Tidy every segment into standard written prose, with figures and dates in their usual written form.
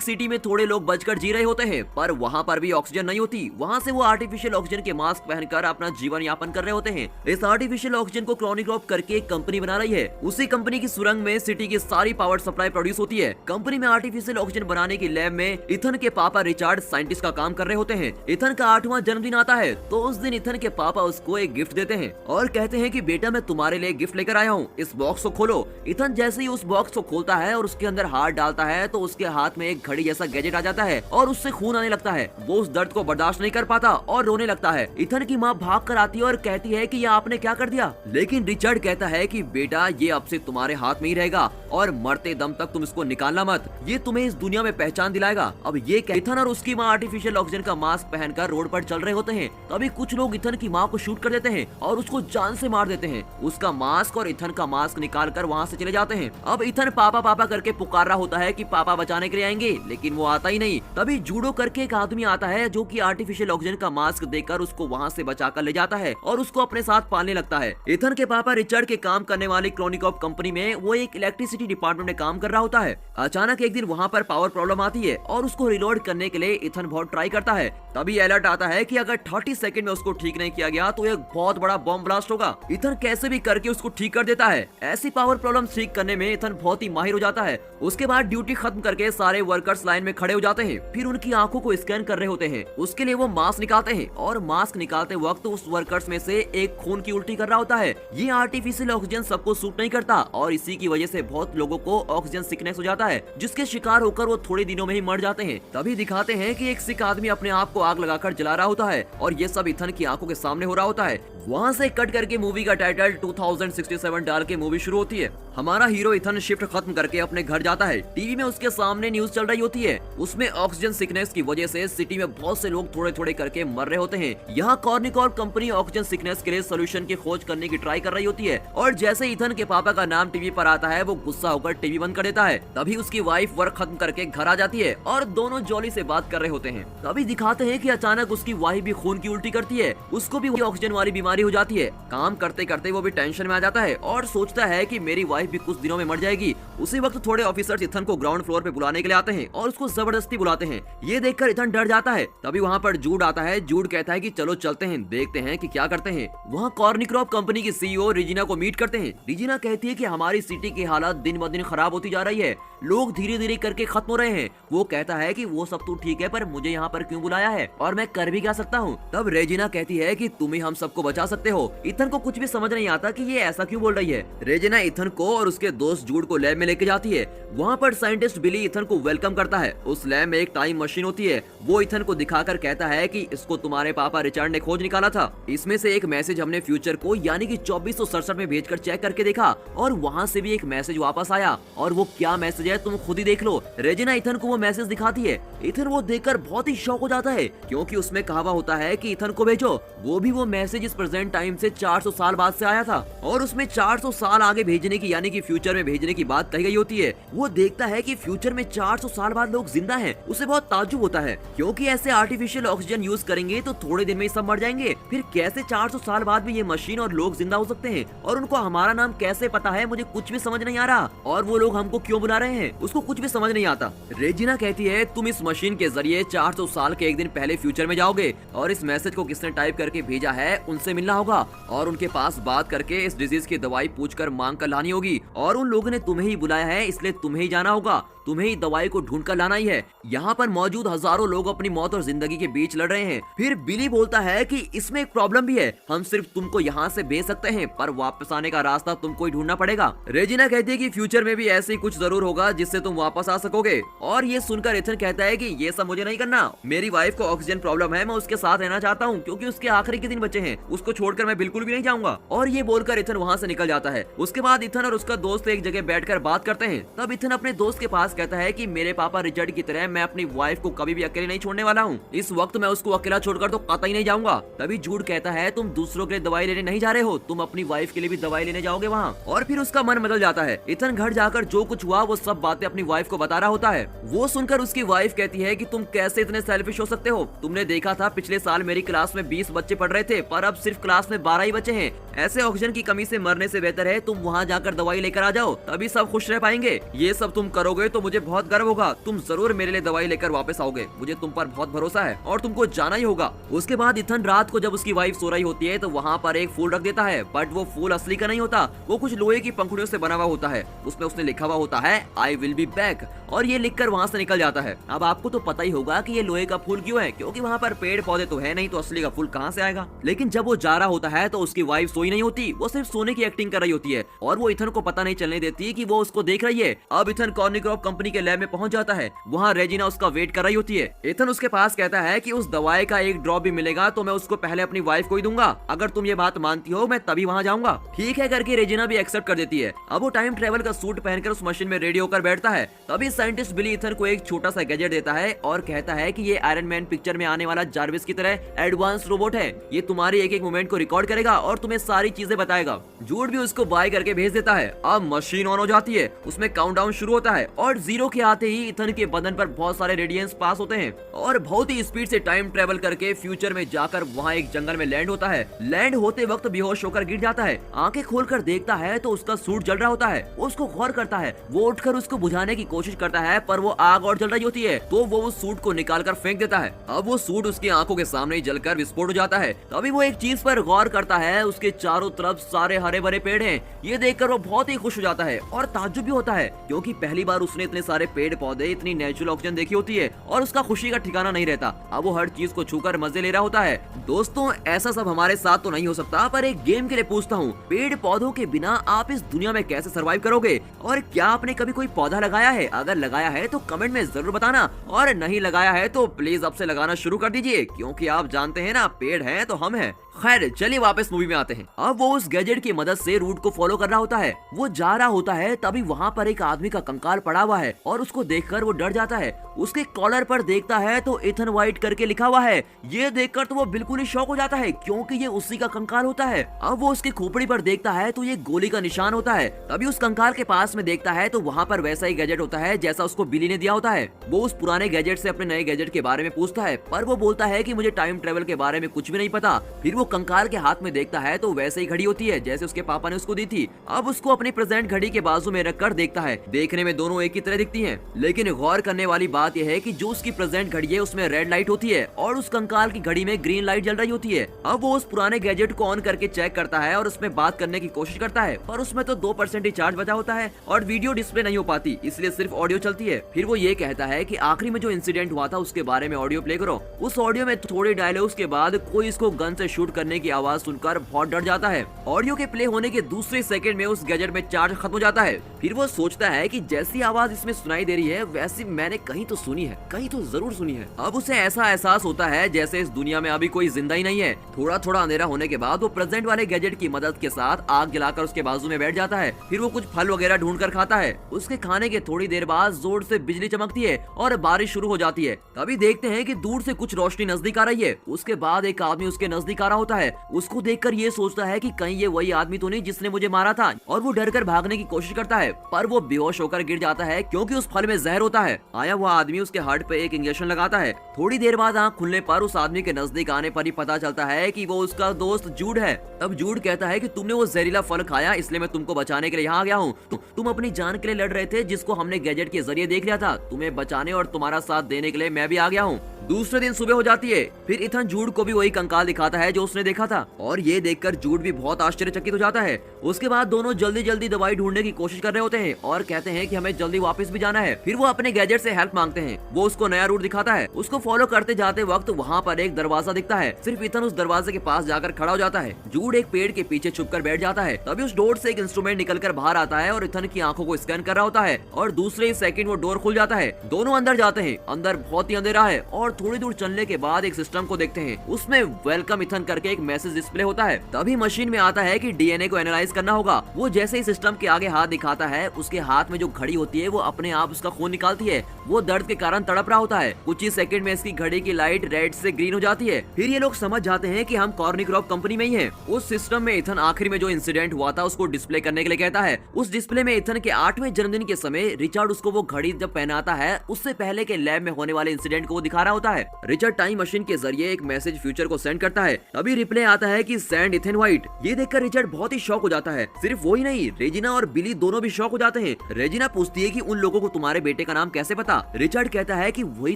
एक सिटी में थोड़े लोग बचकर जी रहे होते हैं, पर वहाँ पर भी ऑक्सीजन नहीं होती। वहाँ से वो आर्टिफिशियल ऑक्सीजन के मास्क पहनकर अपना जीवन यापन कर रहे होते हैं। इस आर्टिफिशियल ऑक्सीजन को क्रोनिक्रॉप करके एक कंपनी बना रही है। उसी कंपनी की सुरंग में सिटी की सारी पावर सप्लाई प्रोड्यूस होती है। कंपनी में आर्टिफिशियल ऑक्सीजन बनाने की लैब में इथन के पापा रिचार्ड साइंटिस्ट का काम कर रहे होते हैं। इथन का 8वां जन्मदिन आता है, तो उस दिन इथन के पापा उसको एक गिफ्ट देते हैं और कहते हैं कि बेटा मैं तुम्हारे लिए गिफ्ट लेकर आया हूँ, इस बॉक्स को खोलो। इथन जैसे ही उस बॉक्स को खोलता है और उसके अंदर हाथ डालता है तो उसके हाथ में एक घड़ी जैसा गैजेट आ जाता है और उससे खून आने लगता है। वो उस दर्द को बर्दाश्त नहीं कर पाता और रोने लगता है। इथन की माँ भाग कर आती है और कहती है कि ये आपने क्या कर दिया, लेकिन रिचर्ड कहता है कि बेटा ये अब से तुम्हारे हाथ में ही रहेगा और मरते दम तक तुम इसको निकालना मत, ये तुम्हें इस दुनिया में पहचान दिलाएगा। अब ये इथन और उसकी माँ आर्टिफिशियल ऑक्सीजन का मास्क पहनकर रोड पर चल रहे होते हैं। तभी कुछ लोग इथन की माँ को शूट कर देते हैं और उसको जान से मार देते हैं। उसका मास्क और इथन का मास्क निकाल कर वहाँ से चले जाते हैं। अब इथन पापा पापा करके पुकार रहा होता है कि पापा बचाने के लिए आएंगे, लेकिन वो आता ही नहीं। तभी जूडो करके एक आदमी आता है जो कि आर्टिफिशियल ऑक्सीजन का मास्क देकर उसको वहाँ से बचाकर ले जाता है और उसको अपने साथ पालने लगता है। इथन के पापा रिचर्ड के काम करने वाली क्रोनिकॉप कंपनी में वो एक इलेक्ट्रिसिटी डिपार्टमेंट में काम कर रहा होता है। अचानक एक दिन वहाँ पर पावर प्रॉब्लम आती है और उसको रिलोड करने के लिए इथन बहुत ट्राई करता है। तभी अलर्ट आता है कि अगर 30 सेकंड में उसको ठीक नहीं किया गया तो एक बहुत बड़ा बॉम्ब ब्लास्ट होगा। इथन कैसे भी करके उसको ठीक कर देता है। ऐसी पावर प्रॉब्लम ठीक करने में इथन बहुत ही माहिर हो जाता है। उसके बाद ड्यूटी खत्म करके सारे वर्कर्स लाइन में खड़े हो जाते हैं। फिर उनकी आंखों को स्कैन कर रहे होते हैं। उसके लिए वो मास्क निकालते हैं और मास्क निकालते वक्त उस वर्कर्स में से एक खून की उल्टी कर रहा होता है। ये आर्टिफिशियल ऑक्सीजन सबको सूट नहीं करता और इसी की वजह से बहुत लोगों को ऑक्सीजन सिकनेस हो जाता है, जिसके शिकार होकर वो थोड़े दिनों में ही मर जाते हैं। तभी दिखाते हैं कि एक सिख आदमी अपने आप को आग लगाकर जला रहा होता है और ये सब इथन की आंखों के सामने हो रहा होता है। वहाँ से कट करके मूवी का टाइटल 2067 डाल के मूवी शुरू होती है। हमारा हीरो इथन शिफ्ट खत्म करके अपने घर जाता है। टीवी में उसके सामने न्यूज चल रही होती है। उसमें ऑक्सीजन सिकनेस की वजह से सिटी में बहुत से लोग थोड़े थोड़े करके मर रहे होते हैं। यहाँ कॉर्निकॉर्प कंपनी ऑक्सीजन सिकनेस के लिए सोल्यूशन की खोज करने की ट्राई कर रही होती है और जैसे इथन के पापा का नाम टीवी पर आता है वो गुस्सा होकर टीवी बंद कर देता है। तभी उसकी वाइफ वर्क खत्म करके घर आ जाती है और दोनों जॉली से बात कर रहे होते हैं। तभी दिखाते हैं कि अचानक उसकी वाइफ भी खून की उल्टी करती है। उसको भी ऑक्सीजन वाली बीमारी हो जाती है। काम करते करते वो भी टेंशन में आ जाता है और सोचता है कि मेरी वाइफ भी कुछ दिनों में मर जाएगी। उसी वक्त थोड़े ऑफिसर्स इथन को ग्राउंड फ्लोर पे बुलाने के लिए आते हैं और उसको जबरदस्ती बुलाते हैं। ये देखकर इथन डर जाता है। तभी वहाँ पर जूड आता है। जूड कहता है कि चलो चलते हैं, देखते हैं कि क्या करते हैं। वहाँ कॉर्निक्रॉप कंपनी की सीईओ रिजिना को मीट करते हैं। रिजिना कहती है कि हमारी सिटी की हालत दिन ब दिन खराब होती जा रही है, लोग धीरे धीरे करके खत्म हो रहे हैं। वो कहता है कि वो सब तो ठीक है, पर मुझे यहाँ पर क्यों बुलाया है और मैं कर भी क्या सकता हूँ। तब रेजिना कहती है कि तुम ही हम सबको बचा सकते हो। इथन को कुछ भी समझ नहीं आता कि ये ऐसा क्यों बोल रही है। रेजिना इथन को और उसके दोस्त जूड को लैब में लेके जाती है। वहाँ पर साइंटिस्ट बिली इथन को वेलकम करता है। उस लैब में एक टाइम मशीन होती है। वो इथन को दिखाकर कहता है कि इसको तुम्हारे पापा रिचर्ड ने खोज निकाला था। इसमें से एक मैसेज हमने फ्यूचर को यानी कि 2467 में भेजकर चेक करके देखा और वहाँ से भी एक मैसेज वापस आया और वो क्या मैसेज है तुम खुद ही देख लो। रेजिना इथन को वो मैसेज दिखाती है। इथन वो देखकर बहुत ही शॉक हो जाता है क्योंकि उसमें कहा हुआ होता है कि इथन को भेजो। वो भी वो मैसेज इस प्रेजेंट टाइम से 400 साल बाद से आया था और उसमें 400 साल आगे भेजने की यानी कि फ्यूचर में भेजने की बात कही गई होती है। वो देखता है कि फ्यूचर में 400 साल बाद लोग जिंदा हैं। उसे बहुत ताज्जुब होता है क्योंकि ऐसे आर्टिफिशियल ऑक्सीजन यूज करेंगे तो थोड़े दिन में ही सब मर जाएंगे। फिर कैसे 400 साल बाद भी ये मशीन और लोग जिंदा हो सकते हैं और उनको हमारा नाम कैसे पता है, मुझे कुछ भी समझ नहीं आ रहा और वो लोग हमको क्यों बुला रहे हैं, उसको कुछ भी समझ नहीं आता। रेजिना कहती है तुम इस मशीन के जरिए 400 साल के एक दिन पहले फ्यूचर में जाओगे और इस मैसेज को किसने टाइप करके भेजा है उनसे मिलना होगा और उनके पास बात करके इस डिजीज की दवाई पूछकर मांग कर लानी होगी और उन लोगों ने तुम्हें ही बुलाया है इसलिए तुम्हें ही जाना होगा, तुम्हें ही दवाई को ढूंढ कर लाना ही है। यहाँ पर मौजूद हजारों लोग अपनी मौत और जिंदगी के बीच लड़ रहे हैं। फिर बिली बोलता है कि इसमें एक प्रॉब्लम भी है, हम सिर्फ तुमको यहाँ से भेज सकते हैं पर वापस आने का रास्ता तुमको ही ढूंढना पड़ेगा। रेजिना कहती है कि फ्यूचर में भी ऐसे ही कुछ जरूर होगा जिससे तुम वापस आ सकोगे और ये सुनकर इथन कहता है कि ये सब मुझे नहीं करना, मेरी वाइफ को ऑक्सीजन प्रॉब्लम है, मैं उसके साथ रहना चाहता हूँ क्योंकि उसके आखिरी के दिन बचे हैं, उसको छोड़कर मैं बिल्कुल भी नहीं जाऊंगा। और ये बोलकर इथन वहाँ से निकल जाता है। उसके बाद इथन और उसका दोस्त एक जगह बैठकर बात करते हैं। तब इथन अपने दोस्त के पास कहता है कि मेरे पापा रिचर्ड की तरह मैं अपनी वाइफ को कभी भी अकेले नहीं छोड़ने वाला हूँ, इस वक्त मैं उसको अकेला छोड़कर तो कतई नहीं जाऊंगा। तभी जूड कहता है तुम दूसरों के लिए दवाई लेने नहीं जा रहे हो, तुम अपनी वाइफ के लिए भी दवाई लेने जाओगे वहाँ। और फिर उसका मन बदल जाता है। इथन घर जाकर जो कुछ हुआ वो सब बातें अपनी वाइफ को बता रहा होता है। वो सुनकर उसकी वाइफ कहती है कि तुम कैसे इतने सेल्फिश हो सकते हो, तुमने देखा था पिछले साल मेरी क्लास में 20 बच्चे पढ़ रहे थे पर अब सिर्फ क्लास में 12 ही बचे हैं, ऐसे ऑक्सीजन की कमी से मरने से बेहतर है तुम वहाँ जाकर दवाई लेकर आ जाओ, तभी सब खुश रह पाएंगे। ये सब तुम करोगे तो तो मुझे बहुत गर्व होगा, तुम जरूर मेरे लिए दवाई लेकर वापस आओगे, मुझे तुम पर बहुत भरोसा है और तुमको जाना ही होगा। उसके बाद इथन रात को जब उसकी वाइफ सो रही होती है तो वहाँ पर एक फूल रख देता है, बट वो फूल असली का नहीं होता, वो कुछ लोहे की पंखुड़ियों से बना हुआ होता है। उसमें उसने लिखा हुआ होता है आई विल बी बैक, और ये लिखकर वहाँ से निकल जाता है। अब आपको तो पता ही होगा कि ये लोहे का फूल क्यों है, क्योंकि वहाँ पर पेड़ पौधे तो है नहीं, तो असली का फूल कहाँ से आएगा। लेकिन जब वो जा रहा होता है तो उसकी वाइफ सोई नहीं होती, वो सिर्फ सोने की एक्टिंग कर रही होती है और वो इथन को पता नहीं चलने देती कि वो उसको देख रही है। अब इथन कॉर्निक्रॉप कंपनी के लैब में पहुंच जाता है, वहाँ रेजिना उसका वेट कर रही होती है। इथन उसके पास कहता है कि उस दवाई का एक ड्रॉप भी मिलेगा तो मैं उसको पहले अपनी वाइफ को ही दूंगा, अगर तुम ये बात मानती हो मैं तभी वहाँ जाऊंगा। ठीक है करके रेजिना भी एक्सेप्ट कर देती है। अब वो टाइम ट्रेवल का सूट पहनकर उस मशीन में रेडी होकर बैठता है। तभी साइंटिस्ट बिली इथन को एक छोटा सा गैजेट देता है और कहता है कि ये आयरन मैन पिक्चर में आने वाला जार्विस की तरह एडवांस रोबोट है, ये तुम्हारी एक एक मूवमेंट को रिकॉर्ड करेगा और तुम्हें सारी चीजें बताएगा। जूड भी उसको बाय करके भेज देता है। अब मशीन ऑन हो जाती है, उसमें काउंटडाउन शुरू होता है और 0 के आते ही इथन के बदन पर बहुत सारे रेडियंस पास होते हैं और बहुत ही स्पीड से टाइम ट्रेवल करके फ्यूचर में जाकर वहाँ एक जंगल में लैंड होता है। लैंड होते वक्त बेहोश होकर गिर जाता है। आंखें खोलकर देखता है तो उसका सूट जल रहा होता है। उसको गौर करता है, वो उठकर उसको बुझाने की कोशिश करता है पर वो आग और जल रही होती है, तो वो उस सूट को निकाल कर फेंक देता है। अब वो सूट उसकी आंखों के सामने ही जलकर विस्फोट हो जाता है। तभी वो एक चीज पर गौर करता है, उसके चारों तरफ सारे हरे भरे पेड़ हैं। ये देखकर वो बहुत ही खुश हो जाता है और ताज्जुब भी होता है, क्योंकि पहली बार उसने इतने सारे पेड़ पौधे, इतनी नेचुरल ऑक्सीजन देखी होती है और उसका खुशी का ठिकाना नहीं रहता। अब वो हर चीज को छूकर मजे ले रहा होता है। दोस्तों, ऐसा सब हमारे साथ तो नहीं हो सकता, पर एक गेम के लिए पूछता हूँ, पेड़ पौधों के बिना आप इस दुनिया में कैसे सरवाइव करोगे? और क्या आपने कभी कोई पौधा लगाया है? अगर लगाया है तो कमेंट में जरूर बताना, और नहीं लगाया है तो प्लीज अब से लगाना शुरू कर दीजिए, क्योंकि आप जानते हैं ना, पेड़ हैं तो हम हैं। खैर चलिए वापस मूवी में आते हैं। अब वो उस गैजेट की मदद से रूट को फॉलो कर रहा होता है। वो जा रहा होता है, तभी वहाँ पर एक आदमी का कंकाल पड़ा हुआ है और उसको देखकर वो डर जाता है। उसके कॉलर पर देखता है तो इथन वाइट करके लिखा हुआ है। ये देखकर तो वो बिल्कुल ही शॉक हो जाता है, क्योंकि ये उसी का कंकाल होता है। अब वो उसकी खोपड़ी पर देखता है तो ये गोली का निशान होता है। तभी उस कंकाल के पास में देखता है तो वहाँ पर वैसा ही गैजेट होता है जैसा उसको बिली ने दिया होता है। वो उस पुराने गैजेट से अपने नए गैजेट के बारे में पूछता है, पर वो बोलता है कि मुझे टाइम ट्रेवल के बारे में कुछ भी नहीं पता। फिर वो कंकाल के हाथ में देखता है तो वैसे ही घड़ी होती है जैसे उसके पापा ने उसको दी थी। अब उसको अपनी प्रेजेंट घड़ी के बाजू में रखकर देखता है। देखने में दोनों एक ही तरह दिखती हैं, लेकिन गौर करने वाली बात यह है कि जो उसकी प्रेजेंट घड़ी है उसमें रेड लाइट होती है और उस कंकाल की घड़ी में ग्रीन लाइट जल रही होती है। अब वो उस पुराने गैजेट को ऑन करके चेक करता है और उसमें बात करने की कोशिश करता है, पर उसमें तो 2% ही चार्ज बचा होता है और वीडियो डिस्प्ले नहीं हो पाती, इसलिए सिर्फ ऑडियो चलती है। फिर वो ये कहता है कि आखिरी में जो इंसिडेंट हुआ था उसके बारे में ऑडियो प्ले करो। उस ऑडियो में थोड़े डायलॉग्स के बाद कोई इसको गन से शूट करने की आवाज सुनकर बहुत डर जाता है। ऑडियो के प्ले होने के दूसरे सेकंड में उस गैजेट में चार्ज खत्म हो जाता है। फिर वो सोचता है कि जैसी आवाज इसमें सुनाई दे रही है वैसी मैंने कहीं तो सुनी है, कहीं तो जरूर सुनी है। अब उसे ऐसा एहसास होता है जैसे इस दुनिया में अभी कोई जिंदा ही नहीं है। थोड़ा थोड़ा अंधेरा होने के बाद वो प्रेजेंट वाले गैजेट की मदद के साथ आग जलाकर उसके बाजू में बैठ जाता है। फिर वो कुछ फल वगैरह ढूंढ कर खाता है। उसके खाने के थोड़ी देर बाद जोर से बिजली चमकती है और बारिश शुरू हो जाती है। तभी देखते हैं कि दूर से कुछ रोशनी नजदीक आ रही है। उसके बाद एक आदमी उसके नजदीक आ रहा होता है। उसको देखकर ये सोचता है कि कहीं ये वही आदमी तो नहीं जिसने मुझे मारा था, और वो डरकर भागने की कोशिश करता है, पर वो बेहोश होकर गिर जाता है क्योंकि उस फल में जहर होता है। आया हुआ आदमी उसके हार्ट पे एक इंजेक्शन लगाता है। थोड़ी देर बाद आंख खुलने पर उस आदमी के नजदीक आने पर ही पता चलता है कि वो उसका दोस्त जूड है। तब जूड कहता है कि तुमने वो जहरीला फल खाया, इसलिए मैं तुमको बचाने के लिए यहाँ आ गया हूँ। तुम अपनी जान के लिए लड़ रहे थे, जिसको हमने गैजेट के जरिए देख लिया था। तुम्हें बचाने और तुम्हारा साथ देने के लिए मैं भी आ गया हूँ। दूसरे दिन सुबह हो जाती है। फिर इथन जूड को भी वही कंकाल दिखाता है जो उसने देखा था, और ये देखकर जूड भी बहुत आश्चर्यचकित हो जाता है। उसके बाद दोनों जल्दी जल्दी दवाई ढूंढने की कोशिश कर रहे होते हैं और कहते हैं कि हमें जल्दी वापस भी जाना है। फिर वो अपने गैजेट से हेल्प मांगते हैं। वो उसको नया रूट दिखाता है। उसको फॉलो करते जाते वक्त वहाँ पर एक दरवाजा दिखता है। सिर्फ इथन उस दरवाजे के पास जाकर खड़ा हो जाता है। जूड एक पेड़ के पीछे छुपकर बैठ जाता है। तभी उस डोर से एक इंस्ट्रूमेंट निकलकर बाहर आता है और इथन की आंखों को स्कैन कर रहा होता है, और दूसरे ही सेकंड वो डोर खुल जाता है। दोनों अंदर जाते हैं। अंदर बहुत ही अंधेरा है और थोड़ी दूर चलने के बाद एक सिस्टम को देखते हैं। उसमें वेलकम इथन करके एक मैसेज डिस्प्ले होता है। तभी मशीन में आता है कि डीएनए को एनालाइज करना होगा। वो जैसे ही सिस्टम के आगे हाथ दिखाता है, उसके हाथ में जो घड़ी होती है वो अपने आप उसका खून निकालती है। वो दर्द के कारण तड़प रहा होता है। कुछ ही सेकंड में इसकी घड़ी की लाइट रेड से ग्रीन हो जाती है। फिर ये लोग समझ जाते हैं कि हम कॉर्निक्रॉप कंपनी में ही हैं। उस सिस्टम में इथन आखिर में जो इंसिडेंट हुआ था उसको डिस्प्ले करने के लिए कहता है। उस डिस्प्ले में इथन के 8वें जन्मदिन के समय रिचर्ड उसको वो घड़ी जब पहनाता है, उससे पहले के लैब में होने वाले इंसिडेंट को वो दिखा रहा होता है। रिचर्ड टाइम मशीन के जरिए एक मैसेज फ्यूचर को सेंड करता है। तभी रिप्लाई आता है कि सेंड इथन व्हाइट। ये देखकर रिचर्ड बहुत ही शॉक हो जाता है। सिर्फ वही नहीं, रेजिना और बिली दोनों भी शॉक हो जाते हैं। रेजिना पूछती है कि उन लोगों को तुम्हारे बेटे का नाम कैसे पता। रिचर्ड कहता है कि वही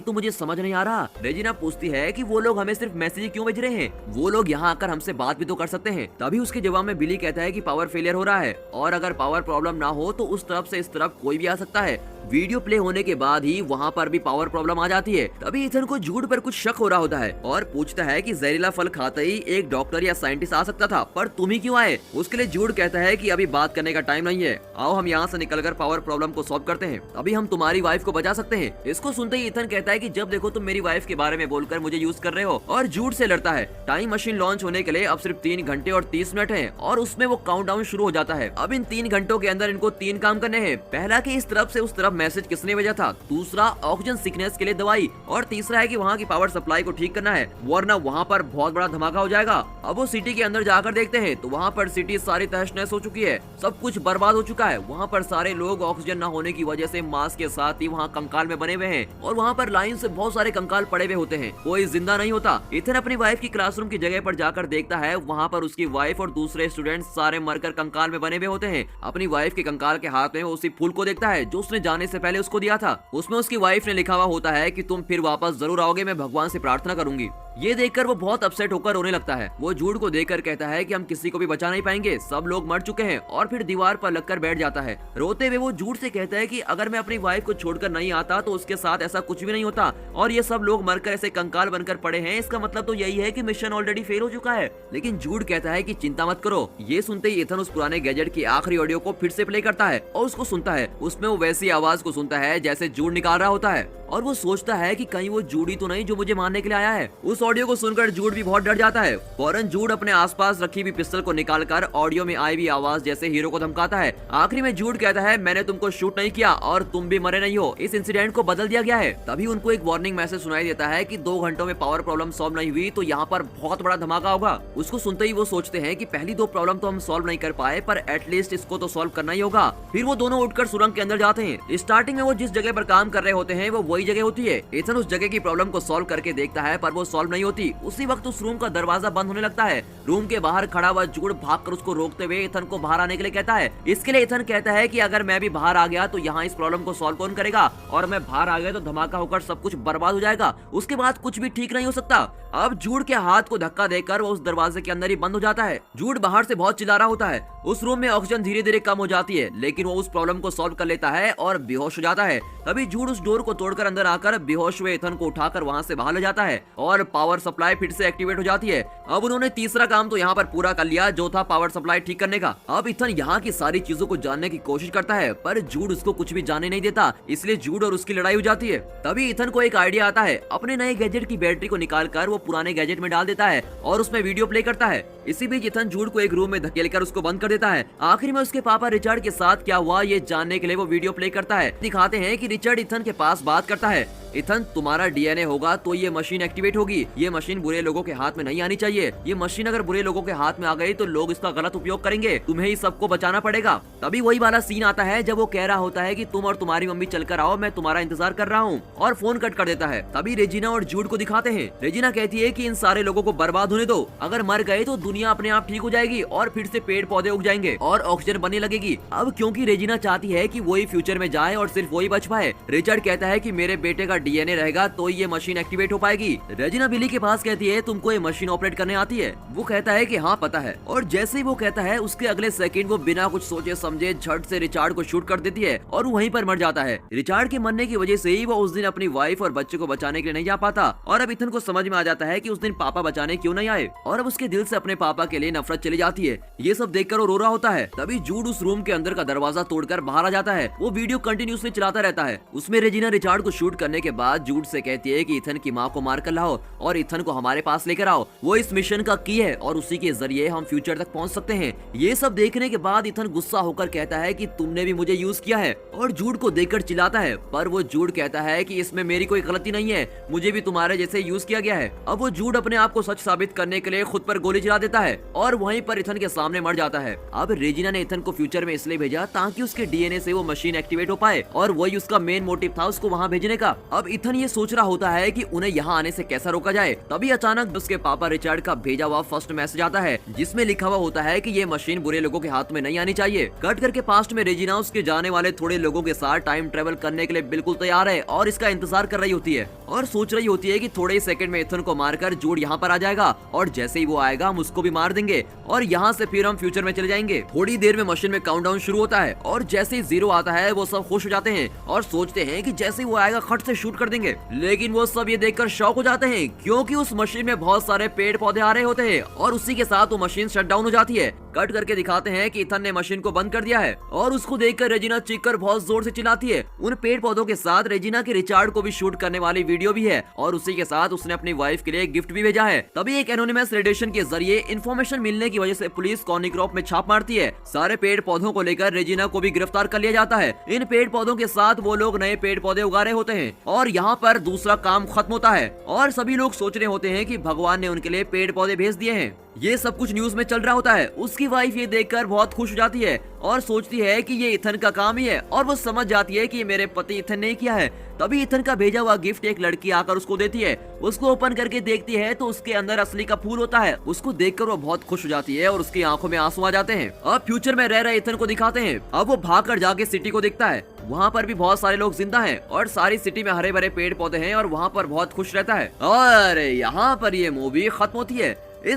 तो मुझे समझ नहीं आ रहा। रेजिना पूछती है कि वो लोग हमें सिर्फ मैसेज क्यों भेज रहे हैं, वो लोग यहाँ आकर हमसे बात भी तो कर सकते हैं। तभी उसके जवाब में बिली कहता है कि पावर फेलियर हो रहा है और अगर पावर प्रॉब्लम ना हो तो उस तरफ से इस तरफ कोई भी आ सकता है। वीडियो प्ले होने के बाद ही वहाँ पर भी पावर प्रॉब्लम आ जाती है। तभी इथन को जूड पर कुछ शक हो रहा होता है और पूछता है कि जहरीला फल खाते ही एक डॉक्टर या साइंटिस्ट आ सकता था, पर तुम ही क्यों आए। उसके लिए जूड कहता है कि अभी बात करने का टाइम नहीं है, आओ हम यहाँ से निकलकर पावर प्रॉब्लम को सॉल्व करते हैं, तभी हम तुम्हारी वाइफ को बचा सकते हैं। इसको सुनते ही इथन कहता है कि जब देखो तुम मेरी वाइफ के बारे में बोलकर मुझे यूज कर रहे हो, और जूड से लड़ता है। टाइम मशीन लॉन्च होने के लिए अब सिर्फ 3 घंटे और 30 मिनट है और उसमें वो काउंटडाउन शुरू हो जाता है। अब इन 3 घंटों के अंदर इनको 3 काम करने हैं। पहला कि इस तरफ से उस तरफ मैसेज किसने भेजा था, दूसरा ऑक्सीजन सिकनेस के लिए दवाई, और तीसरा है कि वहाँ की पावर सप्लाई को ठीक करना है, वरना वहाँ पर बहुत बड़ा धमाका हो जाएगा। अब वो सिटी के अंदर जाकर देखते हैं तो वहाँ पर सिटी सारी तहस नहस हो चुकी है, सब कुछ बर्बाद हो चुका है। वहाँ पर सारे लोग ऑक्सीजन न होने की वजह से मास्क के साथ ही वहाँ कंकाल में बने हुए हैं और वहाँ पर लाइन से बहुत सारे कंकाल पड़े हुए होते हैं, कोई जिंदा नहीं होता। इथन अपनी वाइफ की क्लासरूम की जगह पर जाकर देखता है, वहाँ पर उसकी वाइफ और दूसरे स्टूडेंट सारे मरकर कंकाल में बने हुए होते हैं। अपनी वाइफ के कंकाल के हाथ में वो उसी फूल को देखता है जो उसने जाने से पहले उसको दिया था। उसमें उसकी वाइफ ने लिखा हुआ होता है कि तुम फिर वापस जरूर आओगे, मैं भगवान से प्रार्थना करूंगी। ये देखकर वो बहुत अपसेट होकर रोने लगता है। वो जूड को देखकर कहता है कि हम किसी को भी बचा नहीं पाएंगे, सब लोग मर चुके हैं, और फिर दीवार पर लगकर बैठ जाता है। रोते हुए वो जूड से कहता है कि अगर मैं अपनी वाइफ को छोड़कर नहीं आता तो उसके साथ ऐसा कुछ भी नहीं होता, और ये सब लोग मरकर ऐसे कंकाल बनकर पड़े हैं, इसका मतलब तो यही है कि मिशन ऑलरेडी फेल हो चुका है। लेकिन जूड कहता है कि चिंता मत करो। ये सुनते ही इथन उस पुराने गैजेट की आखिरी ऑडियो को फिर से प्ले करता है और उसको सुनता है। उसमें वो वैसी आवाज को सुनता है जैसे जूड निकाल रहा होता है, और वो सोचता है कि कहीं वो जूड ही तो नहीं जो मुझे मारने के लिए आया है। उस ऑडियो को सुनकर जूड भी बहुत डर जाता है। फौरन जूड अपने आसपास रखी हुई पिस्टल को निकालकर ऑडियो में आई हुई आवाज जैसे हीरो को धमकाता है। आखिरी में जूड कहता है, मैंने तुमको शूट नहीं किया और तुम भी मरे नहीं हो, इस इंसिडेंट को बदल दिया गया है। तभी उनको एक वार्निंग मैसेज सुनाई देता है कि 2 घंटों में पावर प्रॉब्लम सॉल्व नहीं हुई तो यहाँ पर बहुत बड़ा धमाका होगा। उसको सुनते ही वो सोचते हैं कि पहली 2 प्रॉब्लम तो हम सॉल्व नहीं कर पाए, पर एटलीस्ट इसको तो सॉल्व करना ही होगा। फिर वो दोनों उठकर सुरंग के अंदर जाते हैं। स्टार्टिंग में वो जिस जगह पर काम कर रहे होते हैं वो वही जगह होती है। इथन उस जगह की प्रॉब्लम को सॉल्व करके देखता है, पर वो सॉल्व नहीं होती। उसी वक्त उस रूम का दरवाजा बंद होने लगता है। रूम के बाहर खड़ा हुआ जूड भागकर उसको रोकते हुए इथन को बाहर आने के लिए कहता है। इसके लिए इथन कहता है कि अगर मैं भी बाहर आ गया तो यहाँ इस प्रॉब्लम को सॉल्व कौन करेगा, और मैं बाहर आ गया तो धमाका होकर सब कुछ बर्बाद हो जाएगा, उसके बाद कुछ भी ठीक नहीं हो सकता। अब जूड के हाथ को धक्का देकर वो उस दरवाजे के अंदर ही बंद हो जाता है। जूड बाहर से बहुत चिल्ला रहा होता है। उस रूम में ऑक्सीजन धीरे धीरे कम हो जाती है, लेकिन वो उस प्रॉब्लम को सॉल्व कर लेता है और बेहोश हो जाता है। तभी जूड उस डोर को तोड़कर अंदर आकर बेहोश हुए इथन को उठाकर वहाँ से बाहर ले जाता है और पावर सप्लाई फिर से एक्टिवेट हो जाती है। अब उन्होंने तीसरा काम तो यहाँ पर पूरा कर लिया, जो था पावर सप्लाई ठीक करने का। अब इथन यहाँ की सारी चीजों को जानने की कोशिश करता है, पर जूड उसको कुछ भी जानने नहीं देता, इसलिए जूड और उसकी लड़ाई हो जाती है। तभी इथन को एक आइडिया आता है। अपने नए गैजेट की बैटरी को निकालकर वो पुराने गैजेट में डाल देता है और उसमें वीडियो प्ले करता है। इसी बीच इथन जूड को एक रूम में धकेलकर उसको बंद कर देता है। आखिर में उसके पापा रिचर्ड के साथ क्या हुआ ये जानने के लिए वो वीडियो प्ले करता है। दिखाते हैं कि रिचर्ड इथन के पास बात करता है। इथन, तुम्हारा डीएनए होगा तो ये मशीन एक्टिवेट होगी। ये मशीन बुरे लोगों के हाथ में नहीं आनी चाहिए। ये मशीन अगर बुरे लोगों के हाथ में आ गई तो लोग इसका गलत उपयोग करेंगे, तुम्हें ही सबको बचाना पड़ेगा। तभी वही वाला सीन आता है जब वो कह रहा होता है कि तुम और तुम्हारी मम्मी चलकर आओ, मैं तुम्हारा इंतजार कर रहा हूँ, और फोन कट कर देता है। तभी रेजिना और जूड को दिखाते हैं। रेजिना कहती है कि इन सारे लोगों को बर्बाद होने दो, अगर मर गए तो दुनिया अपने आप ठीक हो जाएगी और फिर से पेड़ पौधे उग जाएंगे और ऑक्सीजन बनने लगेगी। अब क्योंकि रेजिना चाहती है कि वही फ्यूचर में जाए और सिर्फ वही बच पाए, रिचर्ड कहता है कि मेरे बेटे का डीएनए रहेगा तो ये मशीन एक्टिवेट हो पाएगी। रेजिना बिली के पास कहती है, तुमको ये मशीन ऑपरेट करने आती है? वो कहता है कि हाँ पता है, और जैसे ही वो कहता है उसके अगले सेकंड वो बिना कुछ सोचे समझे झट से रिचार्ड को शूट कर देती है और वहीं पर मर जाता है। रिचार्ड के मरने की वजह से ही वो उस दिन अपनी वाइफ और बच्चे को बचाने के लिए नहीं जा पाता, और अब इथन को समझ में आ जाता है कि उस दिन पापा बचाने क्यों नहीं आए, और अब उसके दिल से अपने पापा के लिए नफरत चली जाती है। ये सब देखकर वो रो रहा होता है। तभी जूड उस रूम के अंदर का दरवाजा तोड़कर बाहर आ जाता है। वो वीडियो कंटिन्यूसली चलाता रहता है। उसमें रेजिना रिचार्ड को शूट करने के बाद जूड से कहती है कि इथन की माँ को मार कर लाओ और इथन को हमारे पास लेकर आओ, वो इस मिशन का की है और उसी के जरिए हम फ्यूचर तक पहुंच सकते हैं। ये सब देखने के बाद इथन गुस्सा होकर कहता है कि तुमने भी मुझे यूज किया है, और जूड को देखकर चिल्लाता है, पर वो जूड कहता है कि इसमें मेरी कोई गलती नहीं है, मुझे भी तुम्हारे जैसे यूज किया गया है। अब वो जूड अपने आप को सच साबित करने के लिए खुद पर गोली चला देता है और वहीं पर इथन के सामने मर जाता है। अब रेजिना ने इथन को फ्यूचर में इसलिए भेजा ताकि उसके डीएनए से वो मशीन एक्टिवेट हो पाए, और वही उसका मेन मोटिव था उसको वहाँ भेजने का। अब इथन ये सोच रहा होता है कि उन्हें यहाँ आने से कैसा रोका जाए। तभी अचानक उसके पापा रिचर्ड का भेजा हुआ फर्स्ट मैसेज आता है, जिसमें लिखा हुआ होता है कि ये मशीन बुरे लोगों के हाथ में नहीं आनी चाहिए। कट करके पास्ट में रेजिना उसके जाने वाले थोड़े लोगों के साथ टाइम ट्रेवल करने के लिए बिल्कुल तैयार है और इसका इंतजार कर रही होती है और सोच रही होती है कि थोड़े ही सेकंड में इथन को मारकर जूड यहाँ पर आ जाएगा और जैसे ही वो आएगा हम उसको भी मार देंगे और यहाँ से फिर हम फ्यूचर में चले जाएंगे। थोड़ी देर में मशीन में काउंटडाउन शुरू होता है और जैसे ही 0 आता है वो सब खुश हो जाते हैं और सोचते हैं कि जैसे ही वो आएगा खट से शूट कर देंगे। लेकिन वो सब ये देखकर शॉक हो जाते हैं क्योंकि उस मशीन में बहुत सारे पेड़ पौधे आ रहे होते हैं और उसी के साथ वो मशीन शट डाउन हो जाती है। कट करके दिखाते हैं कि इथन ने मशीन को बंद कर दिया है और उसको देखकर रेजिना चीखकर बहुत जोर से चिल्लाती है। उन पेड़ पौधों के साथ रेजिना के रिचार्ड को भी शूट करने वाली वीडियो भी है और उसी के साथ उसने अपनी वाइफ के लिए एक गिफ्ट भी भेजा है। तभी एक एनोनिमस रेडिएशन के जरिए इन्फॉर्मेशन मिलने की वजह से पुलिस कॉर्निक्रॉप में छाप मारती है। सारे पेड़ पौधों को लेकर रेजिना को भी गिरफ्तार कर लिया जाता है। इन पेड़ पौधों के साथ वो लोग नए पेड़ पौधे उगा रहे होते हैं और यहाँ पर दूसरा काम खत्म होता है और सभी लोग सोच रहे होते हैं कि भगवान ने उनके लिए पेड़ पौधे भेज दिए हैं। ये सब कुछ न्यूज में चल रहा होता है। उसकी वाइफ ये देखकर बहुत खुश हो जाती है और सोचती है कि ये इथन का काम ही है और वो समझ जाती है कि ये मेरे पति इथन ने किया है। तभी इथन का भेजा हुआ गिफ्ट एक लड़की आकर उसको देती है। उसको ओपन करके देखती है तो उसके अंदर असली का फूल होता है। उसको देखकर वो बहुत खुश हो जाती है और उसकी आंखों में आंसू आ जाते हैं। अब फ्यूचर में रह रहे इथन को दिखाते हैं। अब वो भागकर जाके सिटी को देखता है। वहाँ पर भी बहुत सारे लोग जिंदा हैं और सारी सिटी में हरे भरे पेड़ पौधे हैं और वहाँ पर बहुत खुश रहता है और यहाँ पर ये मूवी खत्म होती है।